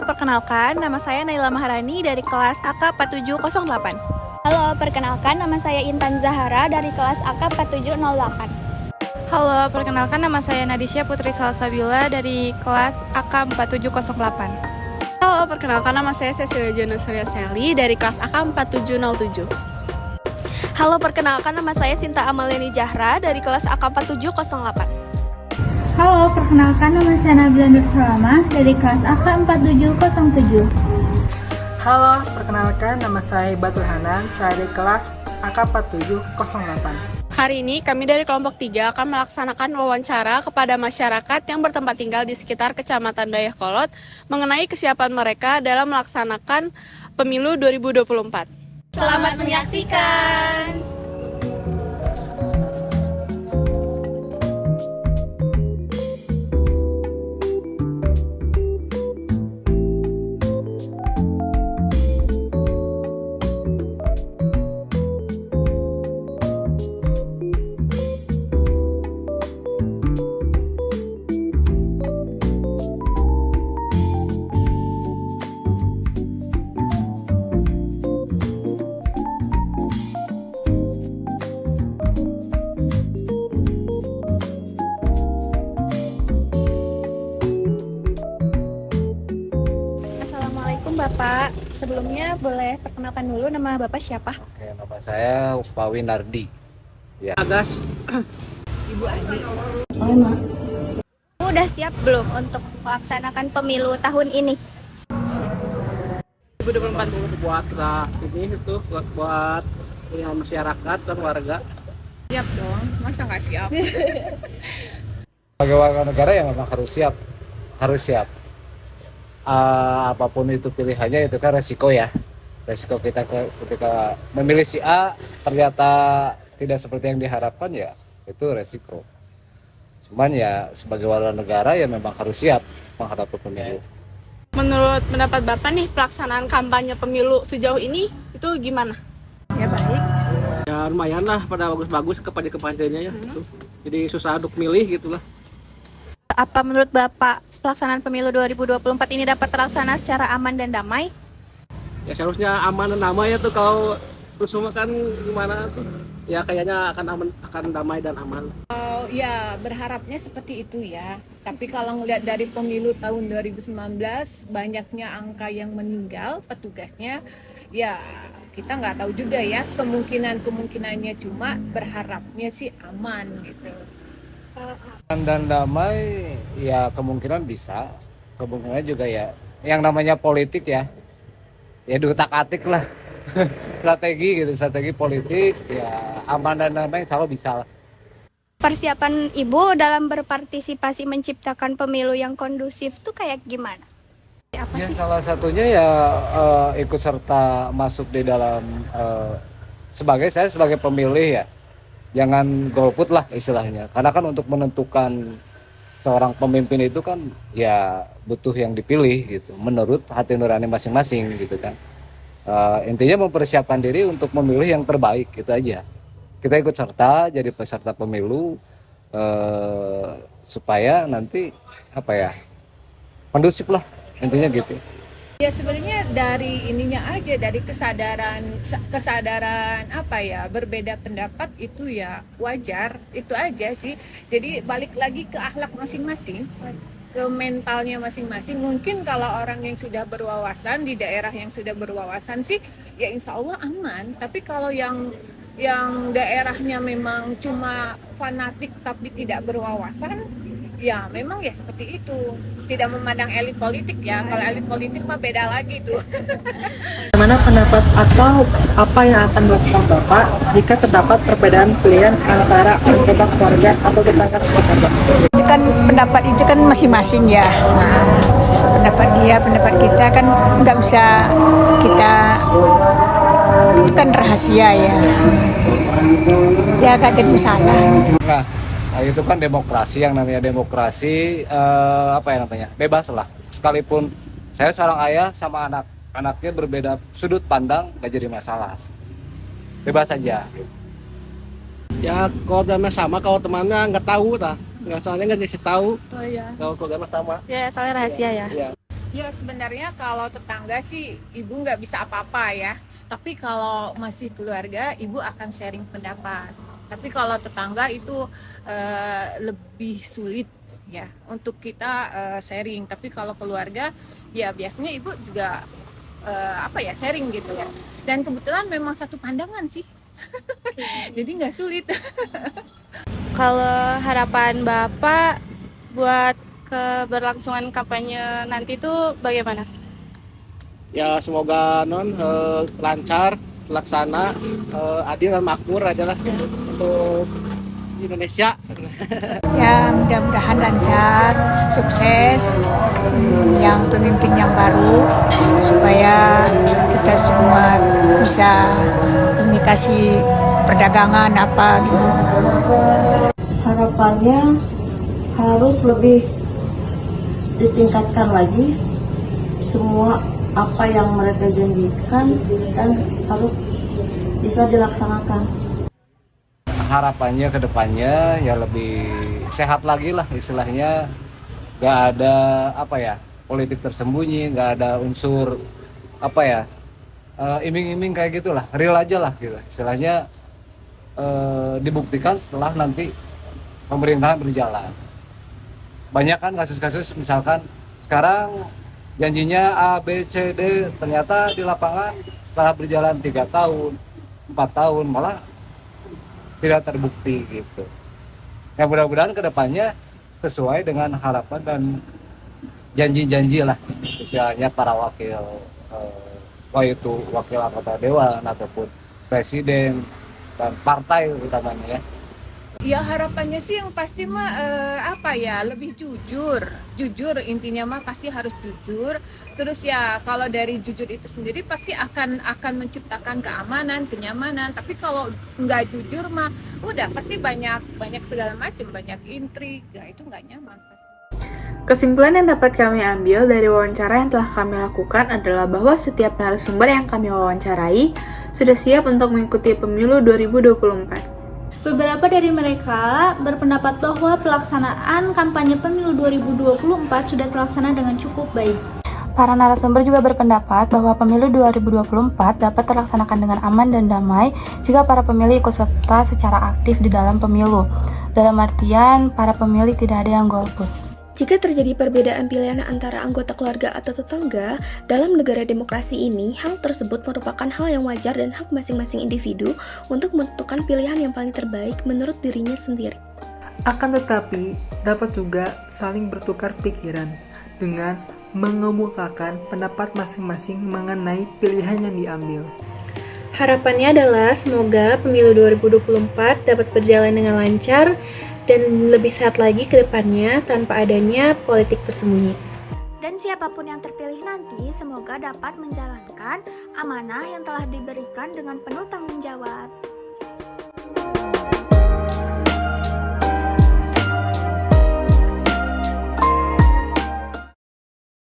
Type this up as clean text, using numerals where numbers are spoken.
perkenalkan, nama saya Naila Maharani dari kelas AK 4708. Halo, perkenalkan nama saya Intan Zahara dari kelas AK 4708. Halo, perkenalkan nama saya Nadisha Putri Salsabila dari kelas AK 4708. Halo, perkenalkan nama saya Cecilia Jono Surya Seli dari kelas AK 4707. Halo, perkenalkan nama saya Sinta Amaleni Jahra dari kelas AK 4708. Halo, perkenalkan nama saya Nabila Nur Salama dari kelas AK 4707. Halo, perkenalkan nama saya Batul Hanan, saya dari kelas AK 4708. Hari ini kami dari kelompok 3 akan melaksanakan wawancara kepada masyarakat yang bertempat tinggal di sekitar Kecamatan Dayakolot mengenai kesiapan mereka dalam melaksanakan pemilu 2024. Selamat menyaksikan. Assalamualaikum Bapak, sebelumnya boleh perkenalkan dulu nama Bapak siapa? Oke, nama saya Pak Winardi. Ya. Agas. Ibu Adi. Udah siap belum untuk melaksanakan pemilu tahun ini? 2024 buat ini itu buat yang masyarakat dan warga. Siap dong, masa nggak siap? Sebagai warga negara yang memang harus siap, apapun itu pilihannya itu kan resiko ya. Resiko kita ketika memilih si A ternyata tidak seperti yang diharapkan ya itu resiko. Cuman ya sebagai warga negara ya memang harus siap menghadapi pemilu. Menurut pendapat Bapak nih, pelaksanaan kampanye pemilu sejauh ini itu gimana? Ya baik. Ya lumayan lah pada bagus-bagus kepada kepanjangnya ya. Jadi susah untuk milih gitu lah. Apa menurut Bapak pelaksanaan pemilu 2024 ini dapat terlaksana secara aman dan damai? Ya seharusnya aman dan damai ya tuh kalau terus semua kan gimana tuh. Ya kayaknya akan aman, akan damai dan aman. Ya berharapnya seperti itu ya. Tapi kalau ngelihat dari pemilu tahun 2019 banyaknya angka yang meninggal petugasnya, ya kita nggak tahu juga ya kemungkinannya, cuma berharapnya sih aman gitu. Dan damai ya kemungkinan bisa, kemungkinan juga ya yang namanya politik ya diutak-atik lah. strategi politik ya aman dan damai selalu bisa lah. Persiapan Ibu dalam berpartisipasi menciptakan pemilu yang kondusif tuh kayak gimana? Apa Ya sih? salah satunya ya ikut serta masuk di dalam saya sebagai pemilih ya jangan golput lah istilahnya, karena kan untuk menentukan seorang pemimpin itu kan ya butuh yang dipilih gitu menurut hati nurani masing-masing gitu kan. Intinya mempersiapkan diri untuk memilih yang terbaik, itu aja. Kita ikut serta jadi peserta pemilu supaya nanti kondusif lah, intinya gitu. Ya sebenarnya dari ininya aja, dari kesadaran berbeda pendapat itu ya wajar, itu aja sih. Jadi balik lagi ke akhlak masing-masing, ke mentalnya masing-masing. Mungkin kalau orang yang sudah berwawasan di daerah yang sudah berwawasan sih ya insya Allah aman. Tapi kalau yang daerahnya memang cuma fanatik tapi tidak berwawasan, ya memang ya seperti itu. Tidak memandang elit politik ya. Kalau elit politik mah beda lagi tuh. Bagaimana pendapat atau apa yang akan dilakukan Bapak jika terdapat perbedaan pilihan antara anggota keluarga atau tetangga sekitar Bapak? Itu kan pendapat itu kan masing-masing ya. Nah, pendapat dia, pendapat kita kan nggak bisa kita, itu kan rahasia ya. Ya katanya salah. Nah itu kan demokrasi, yang namanya demokrasi bebas lah. Sekalipun saya seorang ayah sama anaknya berbeda sudut pandang gak jadi masalah, bebas aja. Ya kalau dana sama, kalau temannya nggak tahu nggak soalnya nggak dikasih tahu. Oh iya. Kalau dana sama. Ya soalnya rahasia ya. Ya. Ya sebenarnya kalau tetangga sih ibu nggak bisa apa-apa ya. Tapi kalau masih keluarga, ibu akan sharing pendapat. Tapi kalau tetangga itu lebih sulit ya untuk kita sharing. Tapi kalau keluarga, ya biasanya ibu juga sharing gitu ya. Dan kebetulan memang satu pandangan sih, jadi nggak sulit. Kalau harapan Bapak buat keberlangsungan kampanye nanti itu bagaimana? Ya semoga lancar, terlaksana, adil dan makmur adalah untuk Indonesia. Ya mudah-mudahan lancar, sukses, yang pemimpin yang baru, supaya kita semua bisa komunikasi perdagangan apa gitu. Harapannya harus lebih ditingkatkan lagi semua apa yang mereka janjikan dan harus bisa dilaksanakan. Harapannya ke depannya ya lebih sehat lagi lah istilahnya, nggak ada politik tersembunyi, nggak ada unsur iming-iming kayak gitulah, real aja lah gitu istilahnya, dibuktikan setelah nanti pemerintahan berjalan. Banyak kan kasus-kasus misalkan sekarang janjinya A, B, C, D, ternyata di lapangan setelah berjalan 3 tahun, 4 tahun malah tidak terbukti gitu. Ya mudah-mudahan kedepannya sesuai dengan harapan dan janji-janji lah, misalnya para wakil, itu wakil anggota dewan ataupun presiden dan partai utamanya ya. Ya harapannya sih yang pasti mah lebih jujur intinya mah pasti harus jujur. Terus ya kalau dari jujur itu sendiri pasti akan menciptakan keamanan, kenyamanan. Tapi kalau nggak jujur mah udah pasti banyak segala macam, banyak intrik, ya itu nggak nyaman pasti. Kesimpulan yang dapat kami ambil dari wawancara yang telah kami lakukan adalah bahwa setiap narasumber yang kami wawancarai sudah siap untuk mengikuti pemilu 2024. Beberapa dari mereka berpendapat bahwa pelaksanaan kampanye pemilu 2024 sudah terlaksana dengan cukup baik. Para narasumber juga berpendapat bahwa pemilu 2024 dapat terlaksanakan dengan aman dan damai jika para pemilih ikut serta secara aktif di dalam pemilu. Dalam artian, para pemilih tidak ada yang golput. Jika terjadi perbedaan pilihan antara anggota keluarga atau tetangga, dalam negara demokrasi ini, hal tersebut merupakan hal yang wajar dan hak masing-masing individu untuk menentukan pilihan yang paling terbaik menurut dirinya sendiri. Akan tetapi, dapat juga saling bertukar pikiran dengan mengemukakan pendapat masing-masing mengenai pilihan yang diambil. Harapannya adalah semoga pemilu 2024 dapat berjalan dengan lancar dan lebih sehat lagi ke depannya tanpa adanya politik tersembunyi. Dan siapapun yang terpilih nanti semoga dapat menjalankan amanah yang telah diberikan dengan penuh tanggung jawab.